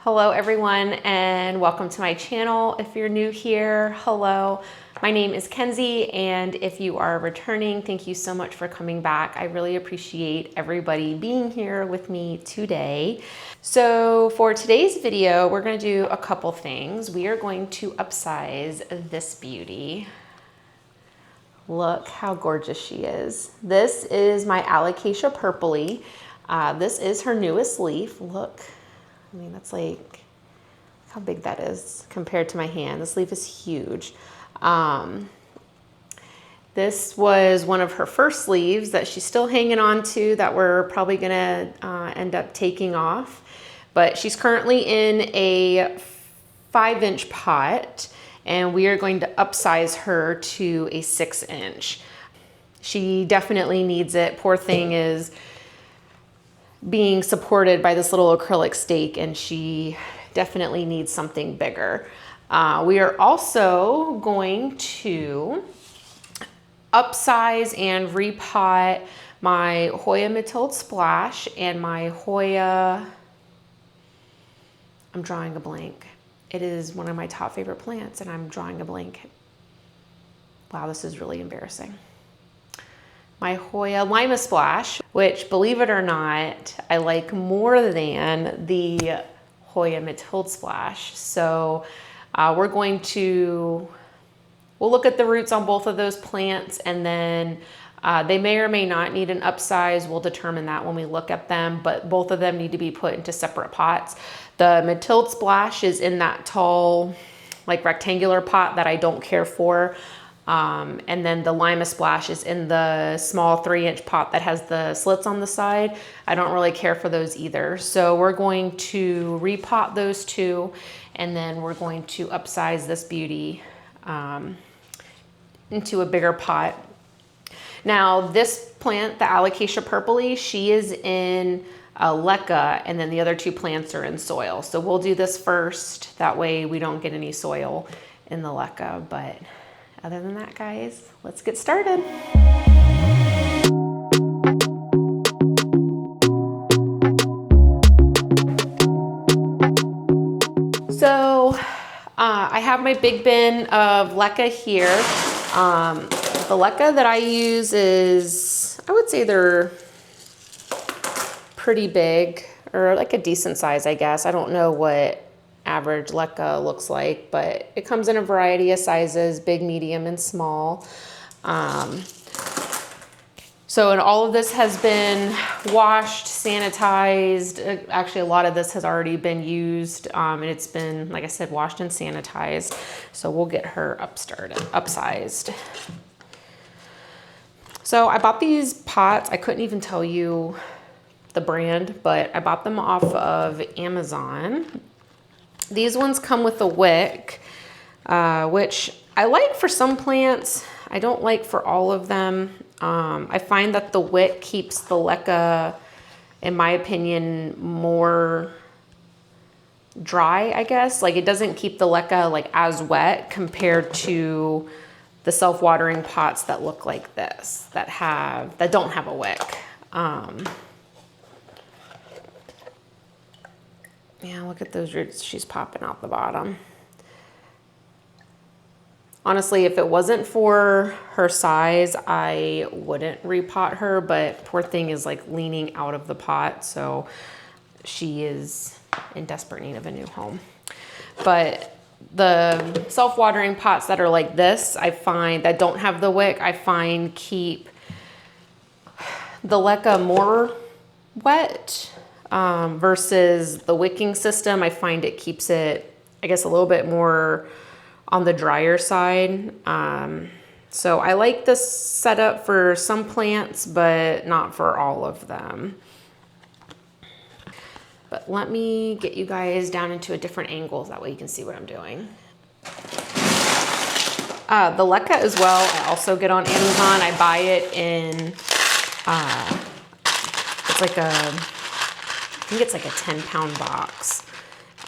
Hello everyone and welcome to my channel. If you're new here, hello. My name is Kenzie, and if you are returning, thank you so much for coming back. I really appreciate everybody being here with me today. So for today's video, we're going to do a couple things. We are going to upsize this beauty. Look how gorgeous she is. This is my Alocasia Purpley. This is her newest leaf. Look. I mean, that's like, how big that is compared to my hand. This leaf is huge. This was one of her first leaves that she's still hanging on to that we're probably gonna end up taking off. But she's currently in a 5-inch pot, and we are going to upsize her to a 6-inch. She definitely needs it. Poor thing is being supported by this little acrylic stake, and she definitely needs something bigger. We are also going to upsize and repot my Hoya Matilde Splash and my Hoya, I'm drawing a blank. It is one of my top favorite plants and I'm drawing a blank. Wow, this is really embarrassing. My Hoya Lima Splash, which, believe it or not, I like more than the Hoya Matilde Splash. So we'll look at the roots on both of those plants, and then they may or may not need an upsize. We'll determine that when we look at them, but both of them need to be put into separate pots. The Matilde Splash is in that tall, like rectangular pot that I don't care for. And then the Lima Splash is in the small 3-inch pot that has the slits on the side. I don't really care for those either. So we're going to repot those two, and then we're going to upsize this beauty into a bigger pot. Now this plant, the Alocasia Purpley, she is in leca, and then the other two plants are in soil. So we'll do this first. That way we don't get any soil in the leca, but other than that, guys, let's get started. So I have my big bin of leca here. The leca that I use is, I would say they're pretty big, or like a decent size, I guess. I don't know what average leca looks like, but it comes in a variety of sizes, big, medium, and small. And all of this has been washed, sanitized. Actually, a lot of this has already been used, and it's been, like I said, washed and sanitized. So we'll get her upsized. So I bought these pots. I couldn't even tell you the brand, but I bought them off of Amazon. These ones come with a wick, which I like for some plants. I don't like for all of them. I find that the wick keeps the leca, in my opinion, more dry, I guess. Like, it doesn't keep the leca like as wet compared to the self-watering pots that look like this, that don't have a wick. Yeah, look at those roots. She's popping out the bottom. Honestly, if it wasn't for her size, I wouldn't repot her, but poor thing is like leaning out of the pot, so she is in desperate need of a new home. But the self-watering pots that are like this, I find, that don't have the wick, I find keep the leca more wet. Versus the wicking system, I find it keeps it, I guess, a little bit more on the drier side. So I like this setup for some plants, but not for all of them. But let me get you guys down into a different angle, that way you can see what I'm doing. The leca as well, I also get on Amazon. I buy it in, it's like I think it's like a 10-pound box,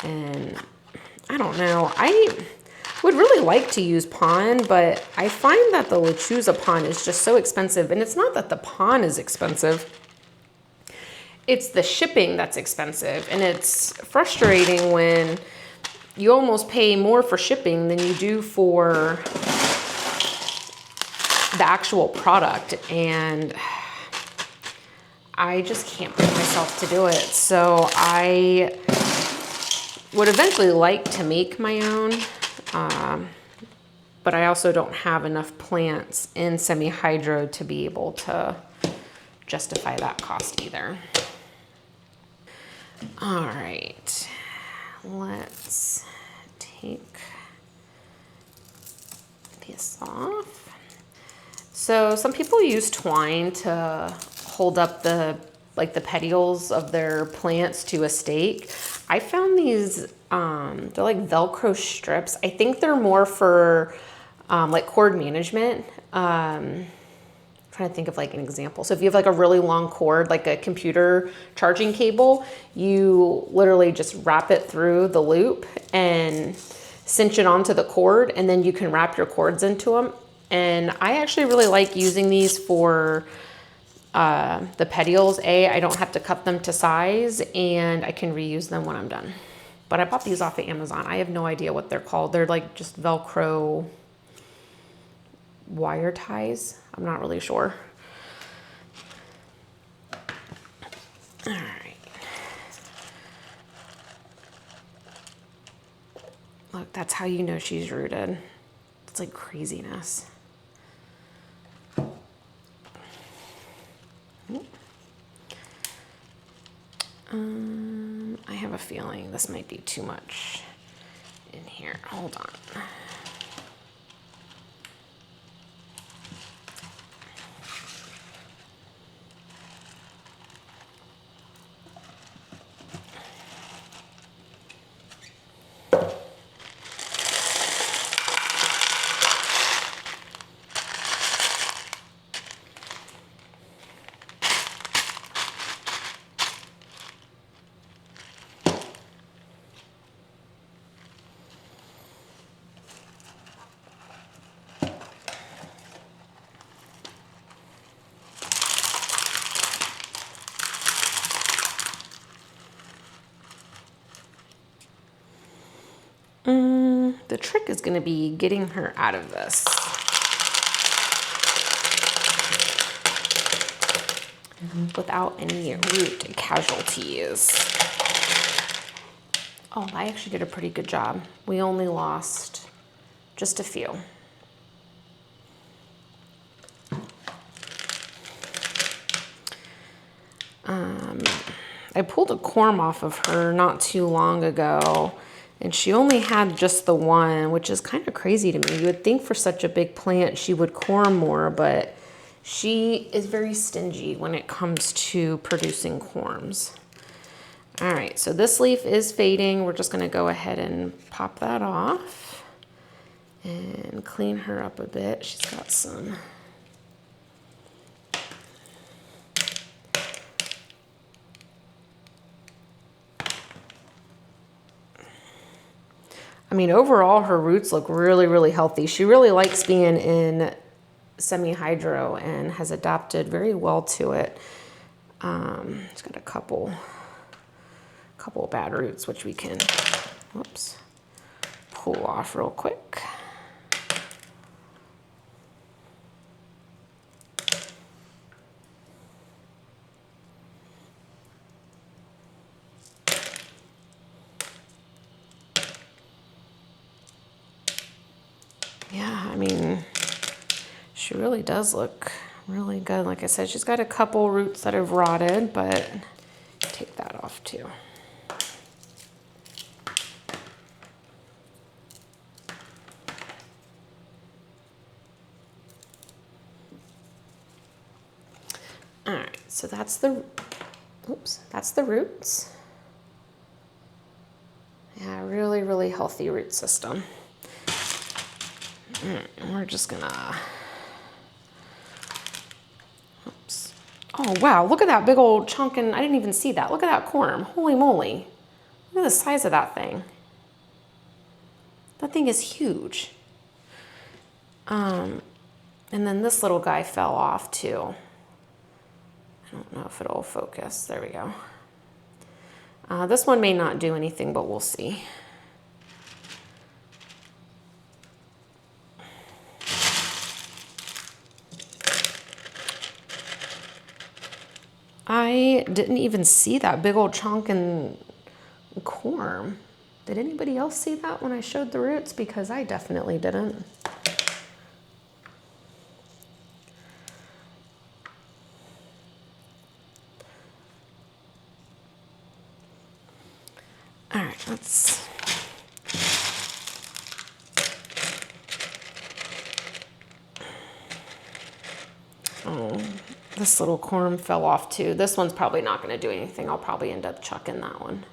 and I don't know. I would really like to use pon, but I find that the lechuza pon is just so expensive, and it's not that the pon is expensive. it's the shipping that's expensive, and it's frustrating when you almost pay more for shipping than you do for the actual product, and I just can't bring myself to do it. So I would eventually like to make my own, but I also don't have enough plants in semi-hydro to be able to justify that cost either. All right, let's take this off. So some people use twine to hold up the petioles of their plants to a stake. I found these, they're like Velcro strips. I think they're more for like cord management. Trying to think of like an example. So if you have like a really long cord, like a computer charging cable, you literally just wrap it through the loop and cinch it onto the cord, and then you can wrap your cords into them. And I actually really like using these for the petioles. I don't have to cut them to size, and I can reuse them when I'm done. But I bought these off of Amazon. I have no idea what they're called. They're like just Velcro wire ties. I'm not really sure. All right. Look, that's how you know she's rooted. It's like craziness. I have a feeling this might be too much in here. Hold on. The trick is going to be getting her out of this. Without any root casualties. Oh, I actually did a pretty good job. We only lost just a few. I pulled a corm off of her not too long ago, and she only had just the one, which is kind of crazy to me. You would think for such a big plant she would corm more, but she is very stingy when it comes to producing corms. All right, so this leaf is fading. We're just gonna go ahead and pop that off and clean her up a bit. She's got some overall her roots look really, really healthy. She really likes being in semi-hydro and has adapted very well to it. It's got a couple of bad roots, which we can, whoops, pull off real quick. Yeah, I mean, she really does look really good. Like I said, she's got a couple roots that have rotted, but take that off too. All right, so that's the, oops, that's the roots. Yeah, really, really healthy root system. We're just gonna, oops. Oh wow, look at that big old chunk, and I didn't even see that. Look at that corm, holy moly. Look at the size of that thing. That thing is huge. And then this little guy fell off too. I don't know if it'll focus. There we go. This one may not do anything, but we'll see. I didn't even see that big old chunk in corm. Did anybody else see that when I showed the roots? Because I definitely didn't. All right, let's. Oh, this little corm fell off too. This one's probably not going to do anything. I'll probably end up chucking that one.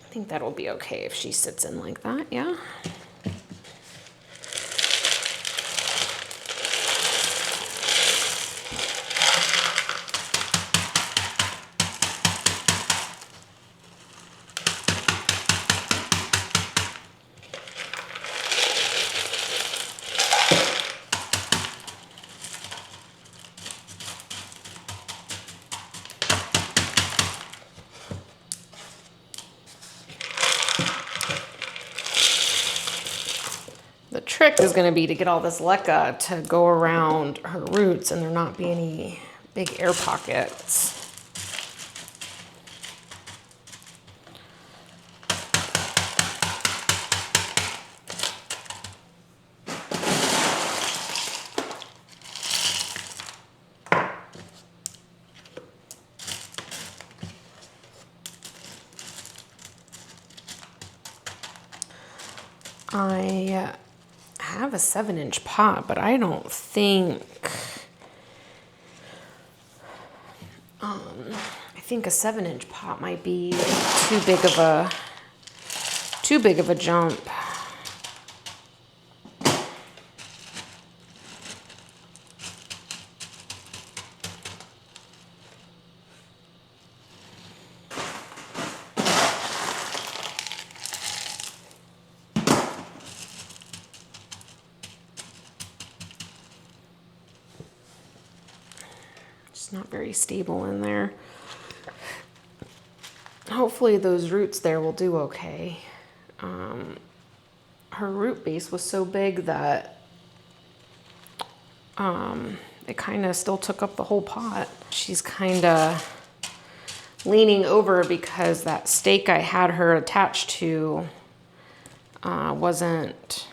I think that'll be okay if she sits in like that, yeah. The trick is going to be to get all this leca to go around her roots and there not be any big air pockets. I have a 7-inch pot, but I don't think, I think a 7-inch pot might be too big of a jump. Not very stable in there. Hopefully those roots there will do okay. Her root base was so big that it kind of still took up the whole pot. She's kind of leaning over because that stake I had her attached to wasn't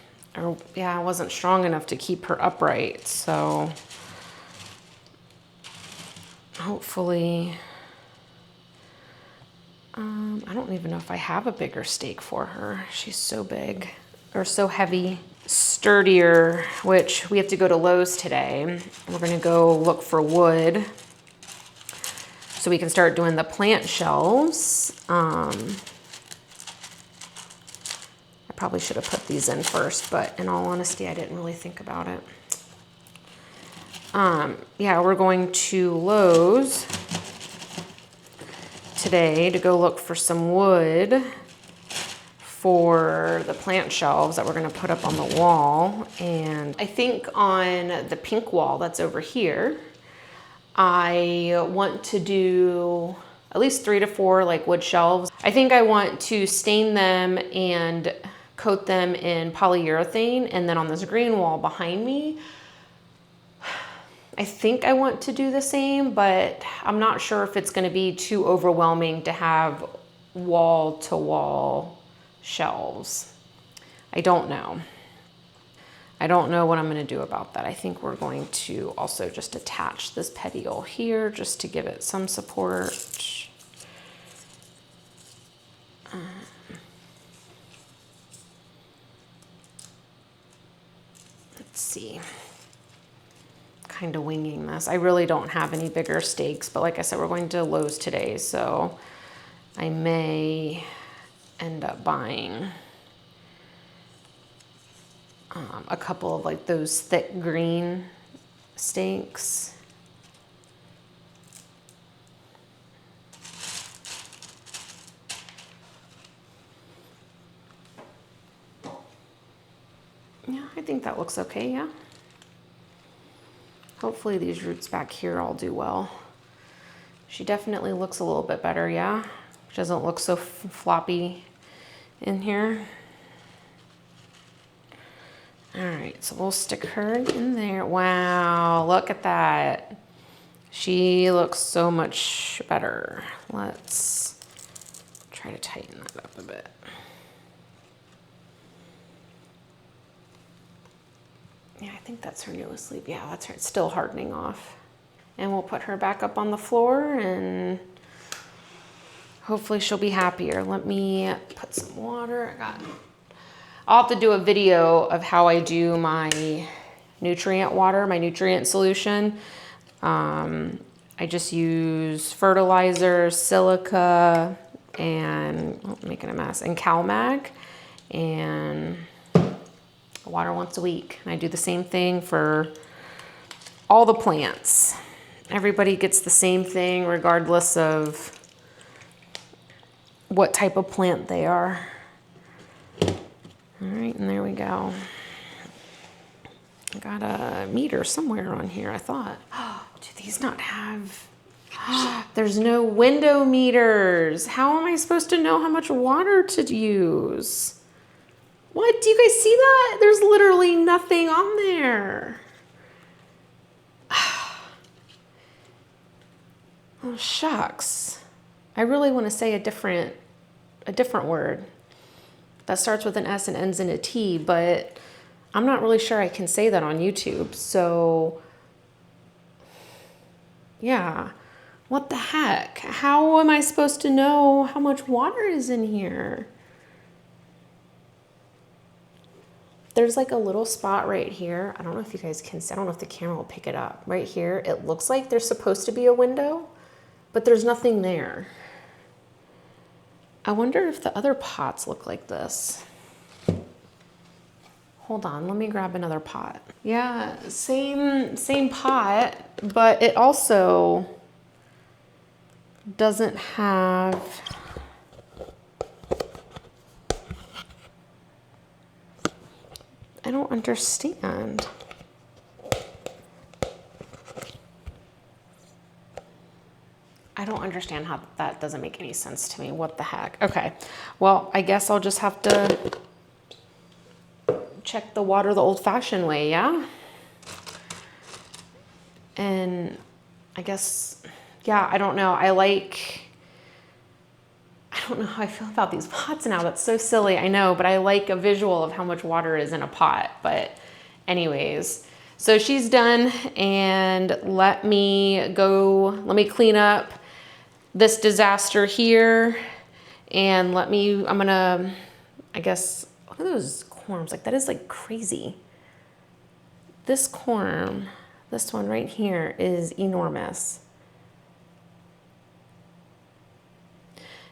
strong enough to keep her upright. So hopefully, I don't even know if I have a bigger stake for her. She's so big, or so heavy. Sturdier, which we have to go to Lowe's today. We're gonna go look for wood so we can start doing the plant shelves. I probably should have put these in first, but in all honesty, I didn't really think about it. Yeah, we're going to Lowe's today to go look for some wood for the plant shelves that we're going to put up on the wall. And I think on the pink wall that's over here, I want to do at least 3 to 4 like wood shelves. I think I want to stain them and coat them in polyurethane. And then on this green wall behind me, I think I want to do the same, but I'm not sure if it's going to be too overwhelming to have wall-to-wall shelves. I don't know. I don't know what I'm going to do about that. I think we're going to also just attach this petiole here just to give it some support. Let's see. Kind of winging this. I really don't have any bigger stakes, but like I said, we're going to Lowe's today, so I may end up buying a couple of like those thick green stakes. Yeah, I think that looks okay, yeah. Hopefully these roots back here all do well. She definitely looks a little bit better, yeah. She doesn't look so floppy in here. All right, so we'll stick her in there. Wow, look at that. She looks so much better. Let's try to tighten that up a bit. Yeah, I think that's her newest leaf. Yeah, that's her. It's still hardening off. And we'll put her back up on the floor and hopefully she'll be happier. Let me put some water. I'll have to do a video of how I do my nutrient water, my nutrient solution. I just use fertilizer, silica, and I'm making a mess, and CalMag, and water once a week. And I do the same thing for all the plants. Everybody gets the same thing regardless of what type of plant they are. All right, and there we go. I got a meter somewhere on here, I thought. Oh, do these not have... There's no window meters. How am I supposed to know how much water to use? What? Do you guys see that? There's literally nothing on there. Oh, shucks. I really want to say a different word that starts with an S and ends in a T, but I'm not really sure I can say that on YouTube. So, yeah. What the heck? How am I supposed to know how much water is in here? There's like a little spot right here. I don't know if you guys can see. I don't know if the camera will pick it up. Right here, it looks like there's supposed to be a window, but there's nothing there. I wonder if the other pots look like this. Hold on, let me grab another pot. Yeah, same pot, but it also doesn't have... I don't understand. I don't understand how that doesn't make any sense to me. What the heck? Okay, well, I guess I'll just have to check the water the old-fashioned way, yeah? And I guess, yeah, I don't know. I don't know how I feel about these pots now. That's so silly, I know, but I like a visual of how much water is in a pot. But anyways, so she's done, and let me clean up this disaster here, and I'm gonna, I guess, look at those corms. Like, that is like crazy. This corm, this one right here, is enormous.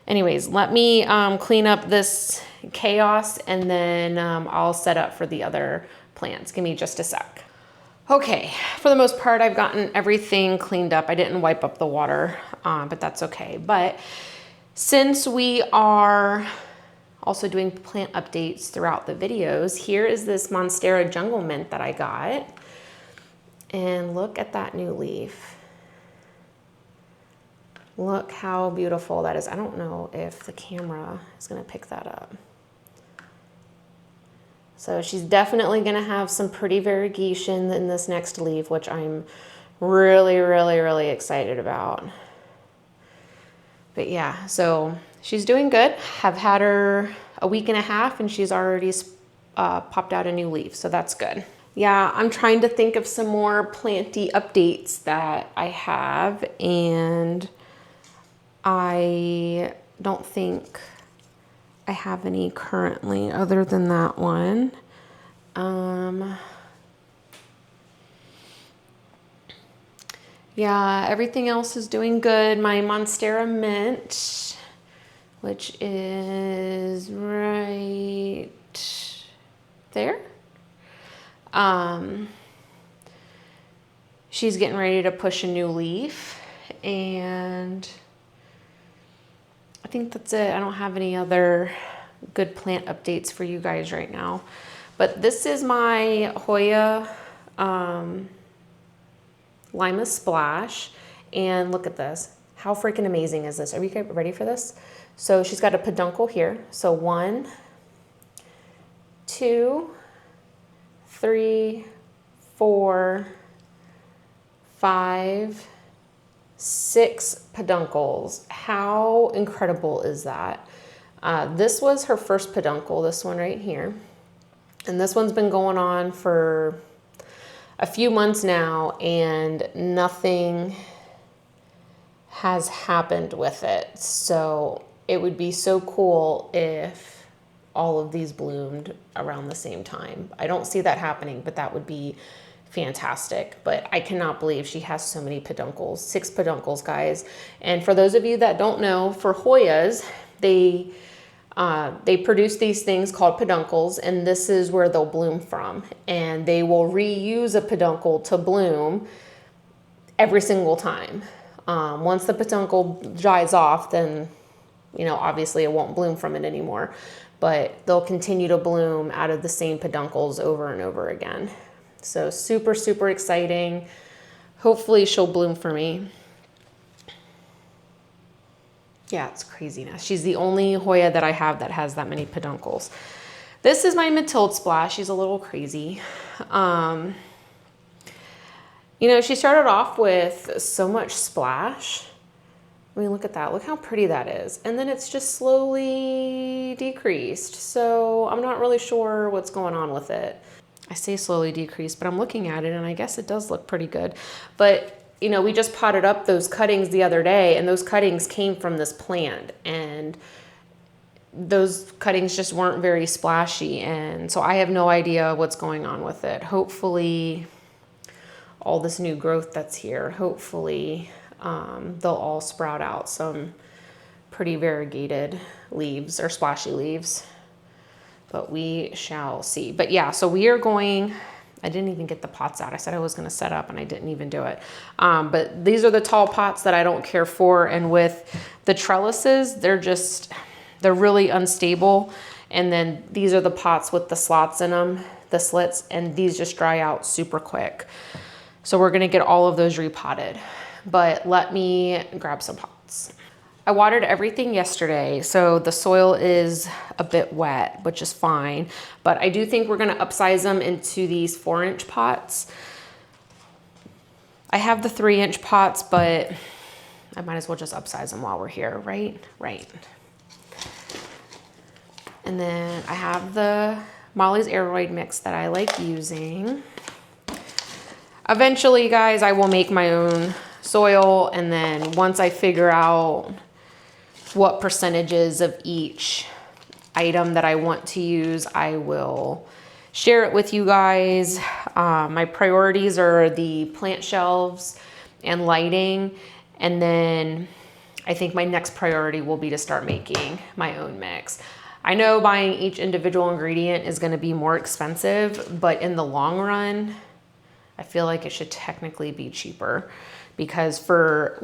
Anyways, let me clean up this chaos, and then I'll set up for the other plants. Give me just a sec. Okay, for the most part, I've gotten everything cleaned up. I didn't wipe up the water, but that's okay. But since we are also doing plant updates throughout the videos, here is this Monstera jungle mint that I got. And look at that new leaf. Look how beautiful that is. I don't know if the camera is gonna pick that up. So she's definitely gonna have some pretty variegation in this next leaf, which I'm really, really, really excited about. But yeah, so she's doing good. I've had her a week and a half, and she's already popped out a new leaf, so that's good. Yeah, I'm trying to think of some more planty updates that I have, and I don't think I have any currently other than that one. Yeah, everything else is doing good. My Monstera mint, which is right there. She's getting ready to push a new leaf, and I think that's it. I don't have any other good plant updates for you guys right now. But this is my Hoya Lima Splash, and look at this. How freaking amazing is this? Are you guys ready for this? So she's got a peduncle here. So 1, 2, 3, 4, 5, 6 peduncles. How incredible is that? This was her first peduncle, this one right here. And this one's been going on for a few months now, and nothing has happened with it. So it would be so cool if all of these bloomed around the same time. I don't see that happening, but that would be fantastic. But I cannot believe she has so many peduncles, 6 peduncles, guys. And for those of you that don't know, for Hoyas, they produce these things called peduncles, and this is where they'll bloom from. And they will reuse a peduncle to bloom every single time. Once the peduncle dries off, then, you know, obviously it won't bloom from it anymore. But they'll continue to bloom out of the same peduncles over and over again. So super, super exciting. Hopefully she'll bloom for me. Yeah, it's craziness. She's the only Hoya that I have that has that many peduncles. This is my Matilde Splash. She's a little crazy. You know, she started off with so much splash. I mean, look at that. Look how pretty that is. And then it's just slowly decreased. So I'm not really sure what's going on with it. I say slowly decreased, but I'm looking at it and I guess it does look pretty good. But you know, we just potted up those cuttings the other day, and those cuttings came from this plant, and those cuttings just weren't very splashy. And so I have no idea what's going on with it. Hopefully all this new growth that's here, hopefully they'll all sprout out some pretty variegated leaves or splashy leaves, but we shall see. But yeah, so we are going, I didn't even get the pots out. I said I was going to set up and I didn't even do it. But these are the tall pots that I don't care for. And with the trellises, they're really unstable. And then these are the pots with the slots in them, the slits, and these just dry out super quick. So we're going to get all of those repotted. But let me grab some pots. I watered everything yesterday, so the soil is a bit wet, which is fine. But I do think we're gonna upsize them into these 4-inch pots. I have the 3-inch pots, but I might as well just upsize them while we're here, right? Right. And then I have the Molly's Aeroid mix that I like using. Eventually, guys, I will make my own soil, and then once I figure out what percentages of each item that I want to use, I will share it with you guys. My priorities are the plant shelves and lighting, and then I think my next priority will be to start making my own mix. I know buying each individual ingredient is going to be more expensive, but in the long run, I feel like it should technically be cheaper, because for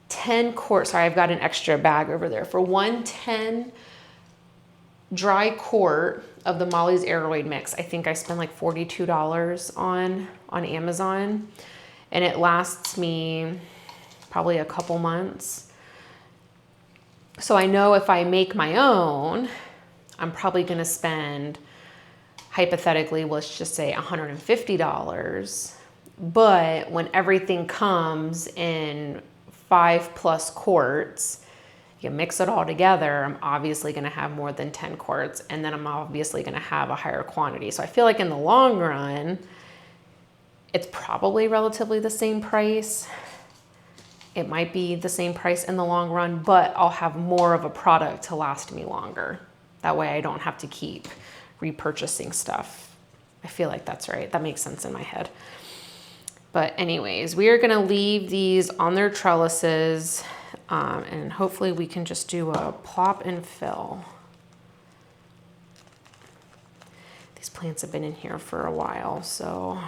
10 quart, sorry, I've got an extra bag over there. For 10 dry quart of the Molly's Aeroid mix, I think I spend like $42 on Amazon, and it lasts me probably a couple months. So I know if I make my own, I'm probably gonna spend, hypothetically, let's just say $150. But when everything comes in 5+ quarts, you mix it all together, I'm obviously gonna have more than 10 quarts, and then I'm obviously gonna have a higher quantity. So I feel like in the long run, it's probably relatively the same price. It might be the same price in the long run, but I'll have more of a product to last me longer. That way I don't have to keep repurchasing stuff. I feel like that's right. That makes sense in my head. But anyways, we are gonna leave these on their trellises, and hopefully we can just do a plop and fill. These plants have been in here for a while, so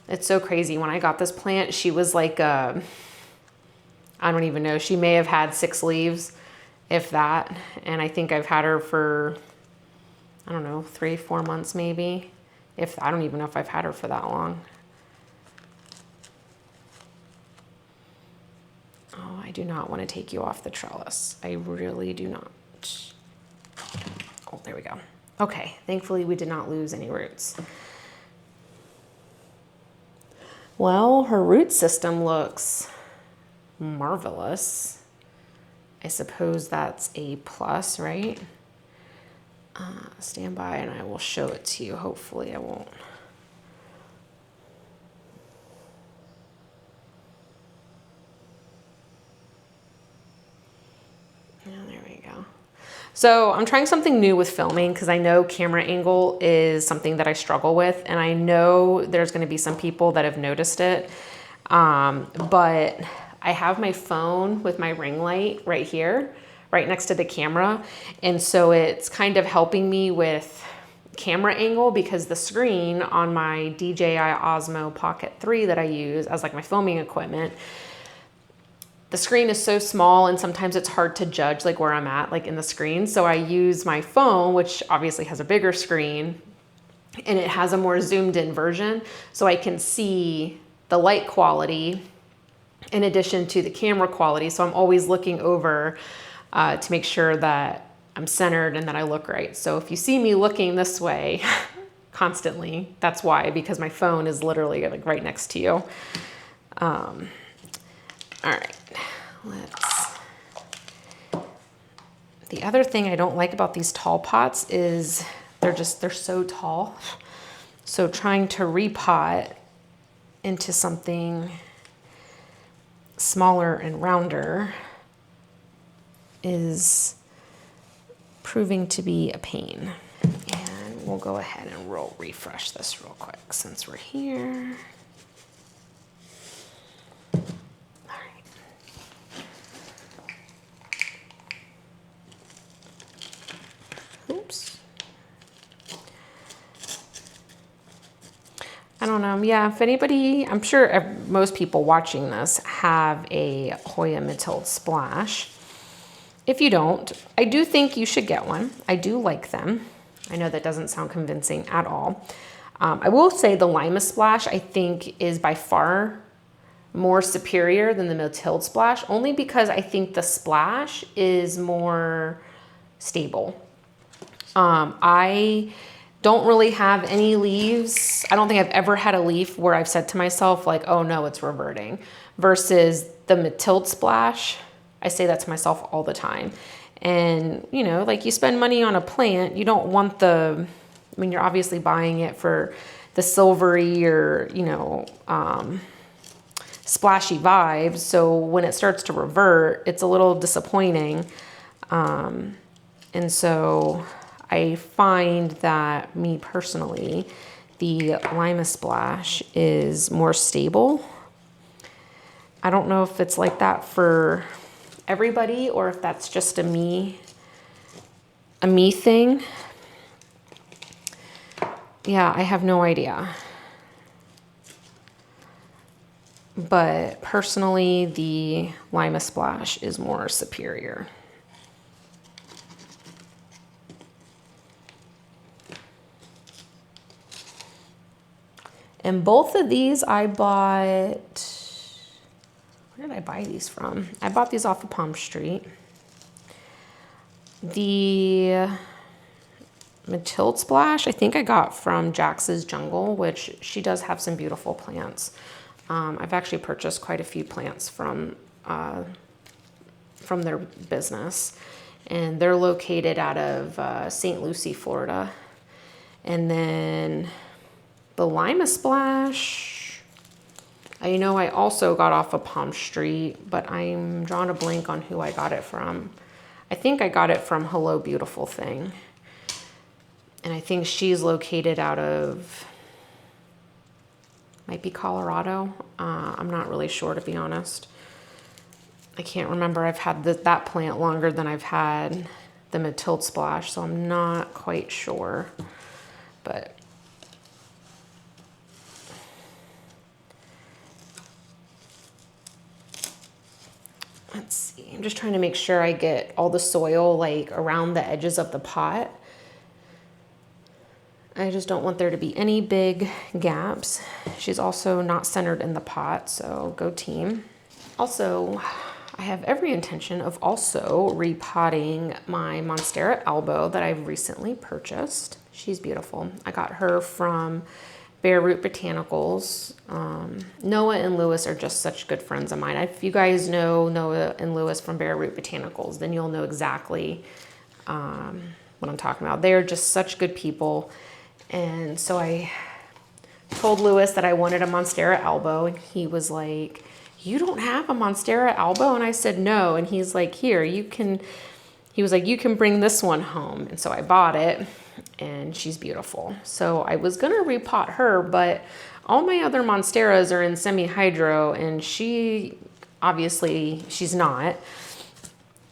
it's so crazy. When I got this plant, she was like, I don't even know, she may have had 6 leaves, if that. And I think I've had her for, I don't know, 3-4 months maybe. I don't even know if I've had her for that long. Oh, I do not want to take you off the trellis. I really do not. Oh, there we go. Okay, thankfully we did not lose any roots. Well, her root system looks marvelous. I suppose that's a plus, right? Stand by and I will show it to you. Hopefully I won't. Yeah, there we go. So I'm trying something new with filming because I know camera angle is something that I struggle with, and I know there's going to be some people that have noticed it. But I have my phone with my ring light right here, right next to the camera. And so it's kind of helping me with camera angle because the screen on my DJI Osmo Pocket 3 that I use as like my filming equipment, the screen is so small and sometimes it's hard to judge like where I'm at like in the screen. So I use my phone, which obviously has a bigger screen and it has a more zoomed in version. So I can see the light quality in addition to the camera quality. So I'm always looking over to make sure that I'm centered and that I look right. So if you see me looking this way constantly, that's why, because my phone is literally like right next to you. All right, the other thing I don't like about these tall pots is they're so tall. So trying to repot into something smaller and rounder is proving to be a pain. And we'll go ahead and refresh this real quick since we're here. Oops. I don't know. Yeah, if anybody, I'm sure most people watching this have a Hoya mid-tilt splash. If you don't, I do think you should get one. I do like them. I know that doesn't sound convincing at all. I will say the Lima Splash, I think, is by far more superior than the mid-tilt splash, only because I think the splash is more stable. I don't really have any leaves. I don't think I've ever had a leaf where I've said to myself like, oh no, it's reverting, versus the mid-tilt splash. I say that to myself all the time. And you know, like you spend money on a plant, you don't want I mean, you're obviously buying it for the silvery or, you know, splashy vibes. So when it starts to revert, it's a little disappointing. And so I find that me personally, the Lima Splash is more stable. I don't know if it's like that for everybody or if that's just a me thing. Yeah, I have no idea. But personally, the Lima Splash is more superior. And both of these I bought, where did I buy these from? I bought these off of Palm Street. The mid-tilt splash, I think I got from Jax's Jungle, which she does have some beautiful plants. I've actually purchased quite a few plants from their business. And they're located out of St. Lucie, Florida. And then the Lima Splash, I know I also got off of Palm Street, but I'm drawing a blank on who I got it from. I think I got it from Hello Beautiful Thing. And I think she's located out of, might be Colorado. I'm not really sure, to be honest. I can't remember. I've had that plant longer than I've had the mid-tilt splash, so I'm not quite sure. but let's see. I'm just trying to make sure I get all the soil like around the edges of the pot. I just don't want there to be any big gaps. She's also not centered in the pot, so go team. Also, I have every intention of also repotting my Monstera elbow that I've recently purchased. She's beautiful. I got her from Bare Root Botanicals. Noah and Lewis are just such good friends of mine. If you guys know Noah and Lewis from Bare Root Botanicals, then you'll know exactly what I'm talking about. They're just such good people. And so I told Lewis that I wanted a Monstera elbow, and he was like, "You don't have a Monstera elbow?" And I said, "No." And he's like, "Here, he was like, "You can bring this one home." And so I bought it, and she's beautiful. So I was gonna repot her, but all my other Monsteras are in semi-hydro, and she's not.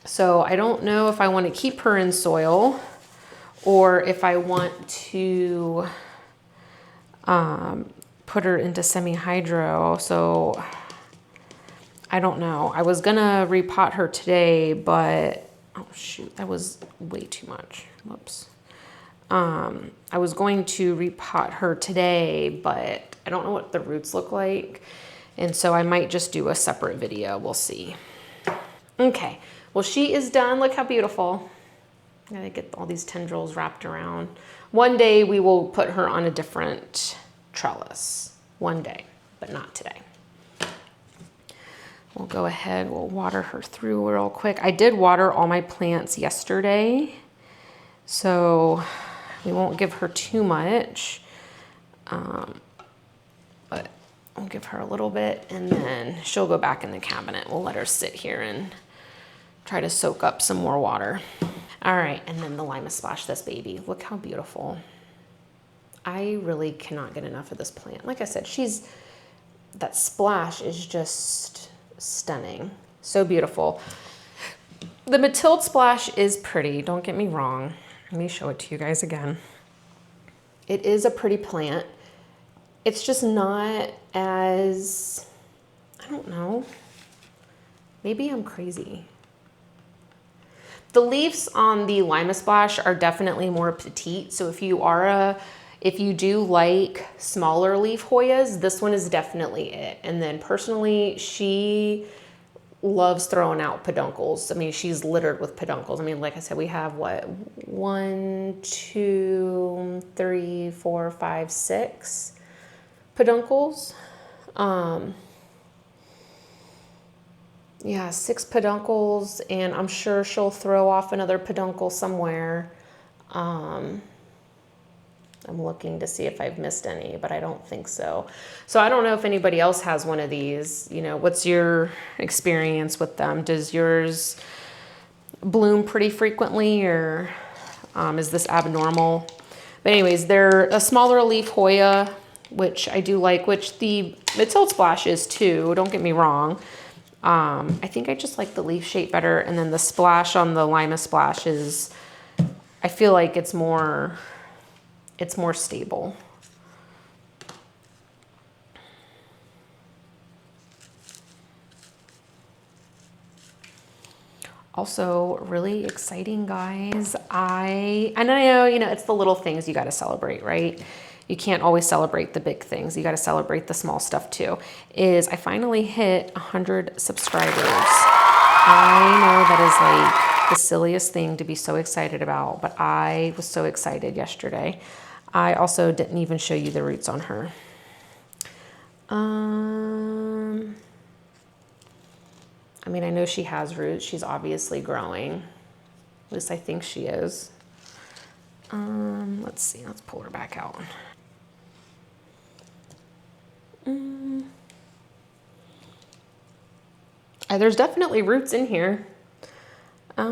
So I don't know if I want to keep her in soil or if I want to put her into semi-hydro. So I don't know. I was gonna repot her today, but oh shoot, that was way too much. Whoops. I was going to repot her today, but I don't know what the roots look like. And so I might just do a separate video. We'll see. Okay, well, she is done. Look how beautiful. I gotta get all these tendrils wrapped around. One day we will put her on a different trellis. One day, but not today. We'll go ahead, we'll water her through real quick. I did water all my plants yesterday, so we won't give her too much, but we'll give her a little bit, and then she'll go back in the cabinet. We'll let her sit here and try to soak up some more water. All right, and then the Lima Splash this baby. Look how beautiful. I really cannot get enough of this plant. Like I said, that splash is just stunning. So beautiful. The Matilde Splash is pretty, don't get me wrong. Let me show it to you guys again. It is a pretty plant. It's just not as, I don't know, maybe I'm crazy. The leaves on the Lima Splash are definitely more petite. So if you do like smaller leaf Hoyas, this one is definitely it. And then personally, she loves throwing out peduncles. I mean, she's littered with peduncles. I mean, like I said, we have what, 1, 2, 3, 4, 5, 6 peduncles. Yeah, 6 peduncles, and I'm sure she'll throw off another peduncle somewhere. I'm looking to see if I've missed any, but I don't think so. So I don't know if anybody else has one of these. You know, what's your experience with them? Does yours bloom pretty frequently, or is this abnormal? But anyways, they're a smaller leaf Hoya, which I do like, which the Matilde Splash is too, don't get me wrong. I think I just like the leaf shape better. And then the splash on the Lima Splash is, I feel like it's more stable. Also really exciting, guys. I know, you know, it's the little things you got to celebrate, right? You can't always celebrate the big things. You got to celebrate the small stuff too. I finally hit 100 subscribers. I know that is like the silliest thing to be so excited about, but I was so excited yesterday. I also didn't even show you the roots on her. I mean, I know she has roots. She's obviously growing. At least I think she is. Let's see, let's pull her back out. There's definitely roots in here. There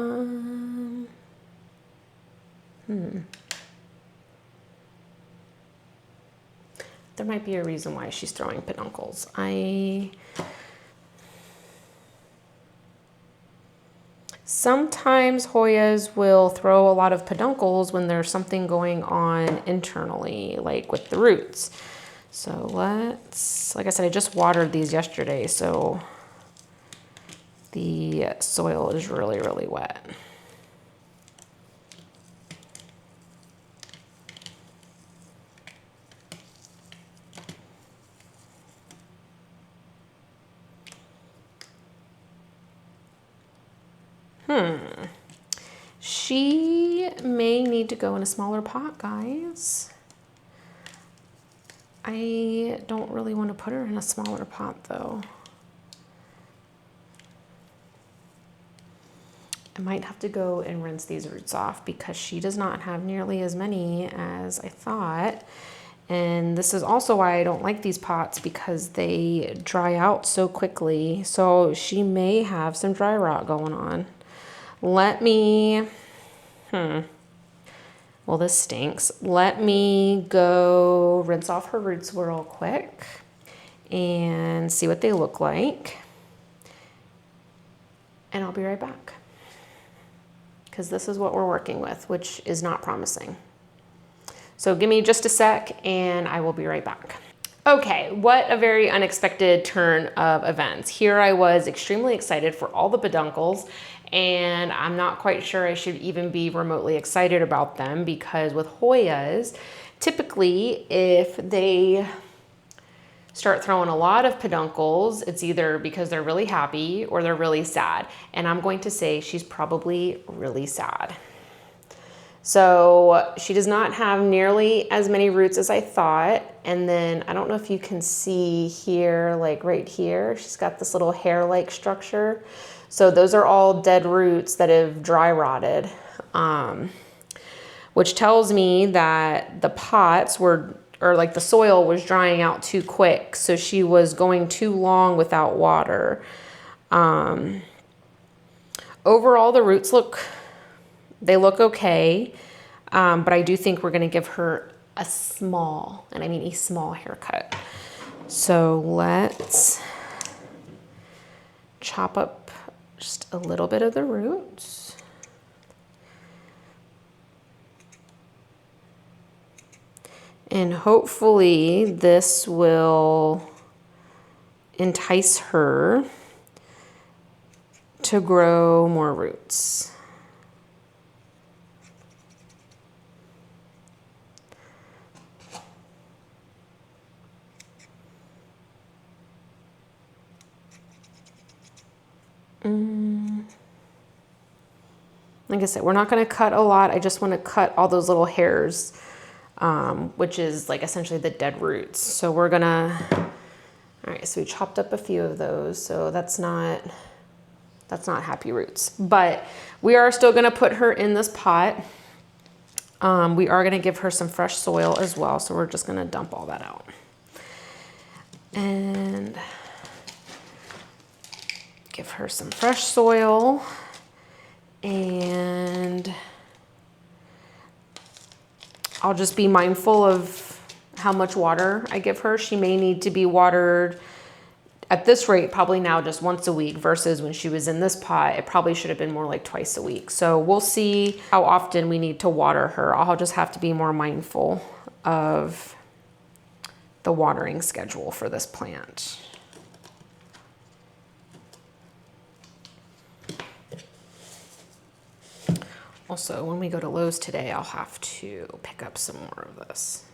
might be a reason why she's throwing peduncles. Sometimes Hoyas will throw a lot of peduncles when there's something going on internally, like with the roots. So let's, like I said, I just watered these yesterday, so the soil is really, really wet. She may need to go in a smaller pot, guys. I don't really want to put her in a smaller pot though. I might have to go and rinse these roots off because she does not have nearly as many as I thought. And this is also why I don't like these pots, because they dry out so quickly. So she may have some dry rot going on. Let me, well, this stinks. Let me go rinse off her roots real quick and see what they look like. And I'll be right back, because this is what we're working with, which is not promising. So give me just a sec and I will be right back. Okay, what a very unexpected turn of events. Here I was extremely excited for all the peduncles, and I'm not quite sure I should even be remotely excited about them, because with Hoyas, typically if they start throwing a lot of peduncles, it's either because they're really happy or they're really sad. And I'm going to say she's probably really sad. So she does not have nearly as many roots as I thought. And then I don't know if you can see here, like right here, she's got this little hair-like structure. So those are all dead roots that have dry rotted, which tells me that the pots were, or like the soil was drying out too quick. So she was going too long without water. Overall, the roots look okay. But I do think we're gonna give her a small, and I mean a small haircut. So let's chop up just a little bit of the roots. And hopefully this will entice her to grow more roots. Like I said, we're not going to cut a lot. I just want to cut all those little hairs, which is like essentially the dead roots. So we're going to, all right, so we chopped up a few of those. So that's not happy roots, but we are still going to put her in this pot. We are going to give her some fresh soil as well. So we're just going to dump all that out. And give her some fresh soil, and I'll just be mindful of how much water I give her. She may need to be watered at this rate, probably now just once a week, versus when she was in this pot, it probably should have been more like twice a week. So we'll see how often we need to water her. I'll just have to be more mindful of the watering schedule for this plant. Also, when we go to Lowe's today, I'll have to pick up some more of this.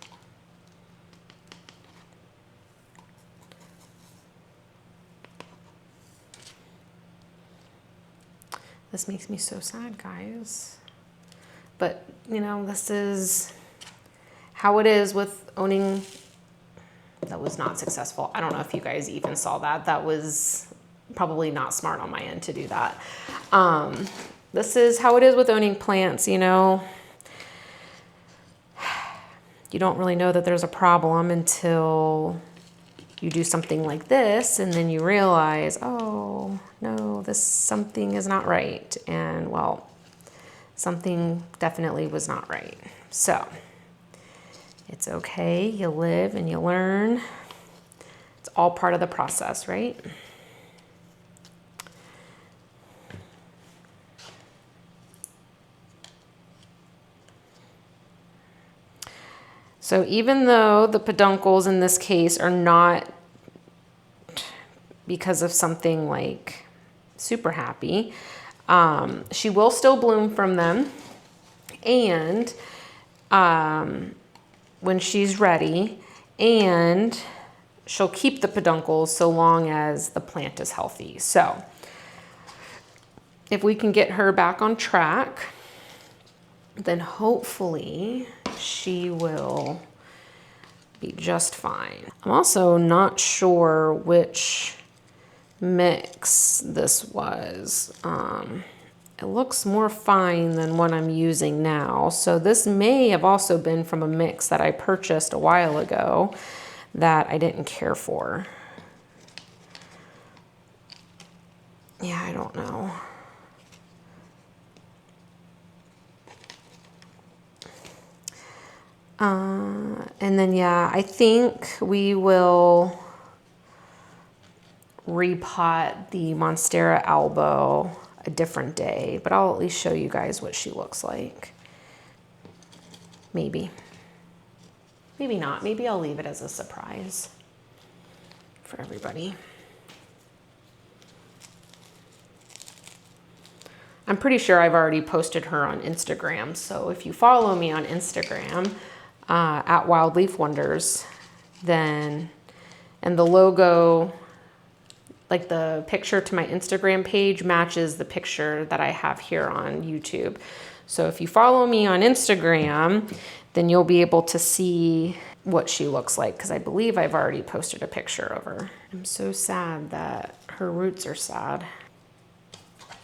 This makes me so sad, guys. But, you know, this is how it is with owning. That was not successful. I don't know if you guys even saw that. That was probably not smart on my end to do that. This is how it is with owning plants, you know. You don't really know that there's a problem until you do something like this, and then you realize, oh, no, something is not right. And well, something definitely was not right. So it's okay, you live and you learn. It's all part of the process, right? So even though the peduncles in this case are not because of something like super happy, she will still bloom from them. And when she's ready, and she'll keep the peduncles so long as the plant is healthy. So if we can get her back on track, then hopefully she will be just fine. I'm also not sure which mix this was. It looks more fine than what I'm using now. So this may have also been from a mix that I purchased a while ago that I didn't care for. Yeah, I don't know. And then, yeah, I think we will repot the Monstera Albo a different day, but I'll at least show you guys what she looks like. Maybe. Maybe not. Maybe I'll leave it as a surprise for everybody. I'm pretty sure I've already posted her on Instagram, so if you follow me on Instagram, at Wild Leaf Wonders, then, and the logo, like the picture to my Instagram page matches the picture that I have here on YouTube. So if you follow me on Instagram, then you'll be able to see what she looks like, because I believe I've already posted a picture of her. I'm so sad that her roots are sad.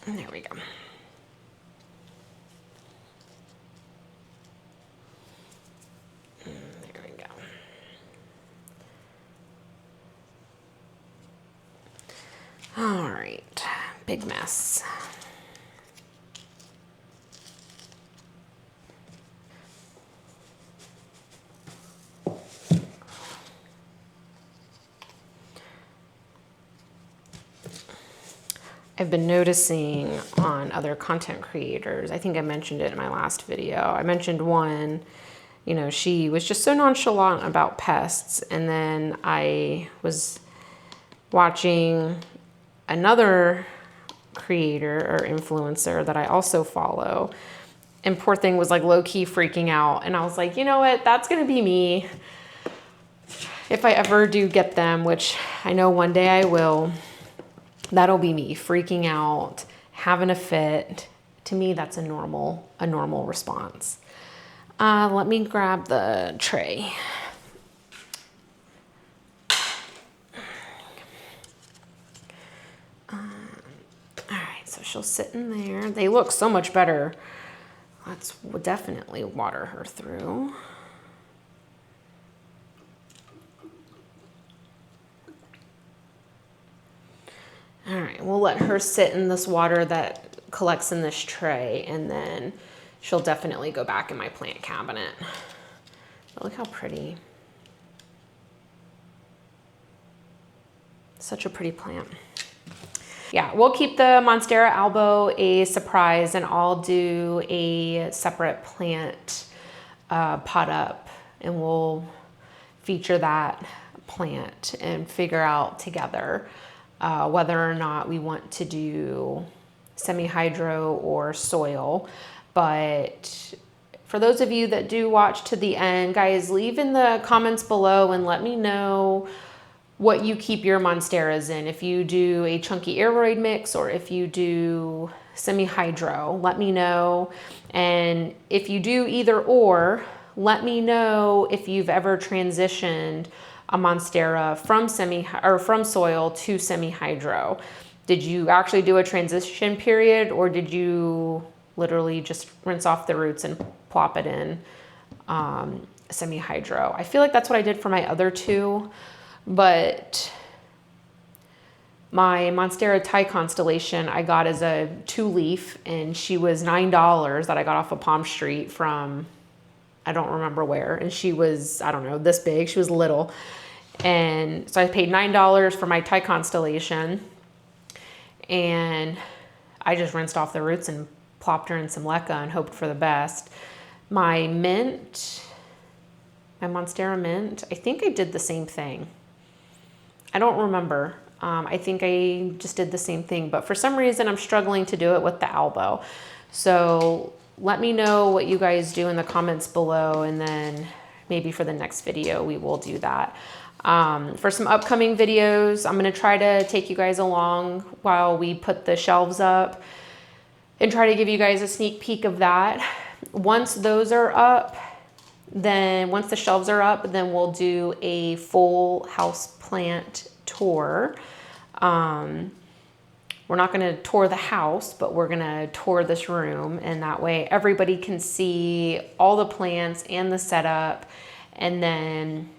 And there we go. There we go. All right, big mess. I've been noticing on other content creators, I think I mentioned it in my last video. I mentioned one, you know, she was just so nonchalant about pests. And then I was watching another creator or influencer that I also follow. And poor thing was like low-key freaking out. And I was like, you know what, that's gonna be me. If I ever do get them, which I know one day I will, that'll be me freaking out, having a fit. To me, that's a normal response. Let me grab the tray. All right, so she'll sit in there. They look so much better. Let's definitely water her through. All right, we'll let her sit in this water that collects in this tray, and then she'll definitely go back in my plant cabinet. But look how pretty. Such a pretty plant. Yeah, we'll keep the Monstera Albo a surprise, and I'll do a separate plant pot up, and we'll feature that plant and figure out together whether or not we want to do semi-hydro or soil. But for those of you that do watch to the end, guys, leave in the comments below and let me know what you keep your monsteras in. If you do a chunky aeroid mix or if you do semi-hydro, let me know. And if you do either or, let me know if you've ever transitioned a monstera from soil to semi-hydro. Did you actually do a transition period, or did you literally just rinse off the roots and plop it in semi-hydro? I feel like that's what I did for my other two, but my Monstera Thai Constellation I got as a 2-leaf, and she was $9 that I got off of Palm Street from, I don't remember where, and she was, I don't know, this big. She was little. And so I paid $9 for my Thai Constellation, and I just rinsed off the roots and plopped her in some leca and hoped for the best. My mint my Monstera mint. I think I did the same thing. I don't remember. I think I just did the same thing, but for some reason I'm struggling to do it with the elbow. So let me know what you guys do in the comments below, and then maybe for the next video we will do that. For some upcoming videos, I'm gonna try to take you guys along while we put the shelves up and try to give you guys a sneak peek of that. Once those are up, then once the shelves are up, then we'll do a full house plant tour. We're not gonna tour the house, but we're gonna tour this room, and that way everybody can see all the plants and the setup. And then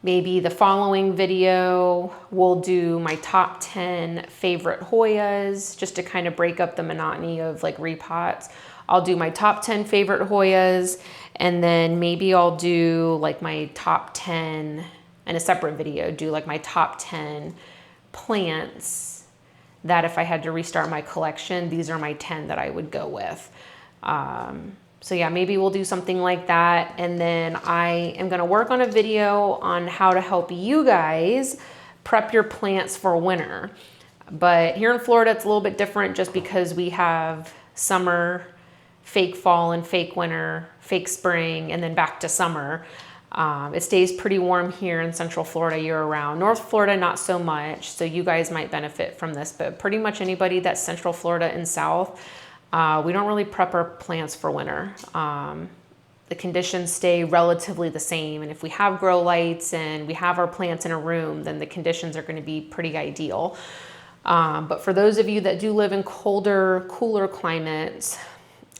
maybe the following video, we'll do my top 10 favorite Hoyas, just to kind of break up the monotony of like repots. I'll do my top 10 favorite Hoyas, and then maybe I'll do like my top 10 in a separate video, do like my top 10 plants that if I had to restart my collection, these are my 10 that I would go with. So yeah, maybe we'll do something like that. And then I am gonna work on a video on how to help you guys prep your plants for winter. But here in Florida, it's a little bit different just because we have summer, fake fall and fake winter, fake spring, and then back to summer. It stays pretty warm here in Central Florida year round. North Florida, not so much, so you guys might benefit from this, but pretty much anybody that's Central Florida and South, we don't really prep our plants for winter. The conditions stay relatively the same, and if we have grow lights and we have our plants in a room, then the conditions are going to be pretty ideal. But for those of you that do live in colder, cooler climates,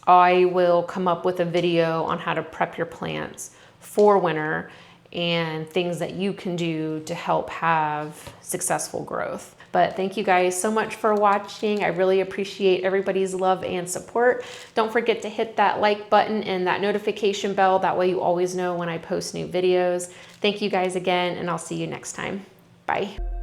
I will come up with a video on how to prep your plants for winter and things that you can do to help have successful growth. But thank you guys so much for watching. I really appreciate everybody's love and support. Don't forget to hit that like button and that notification bell. That way you always know when I post new videos. Thank you guys again, and I'll see you next time. Bye.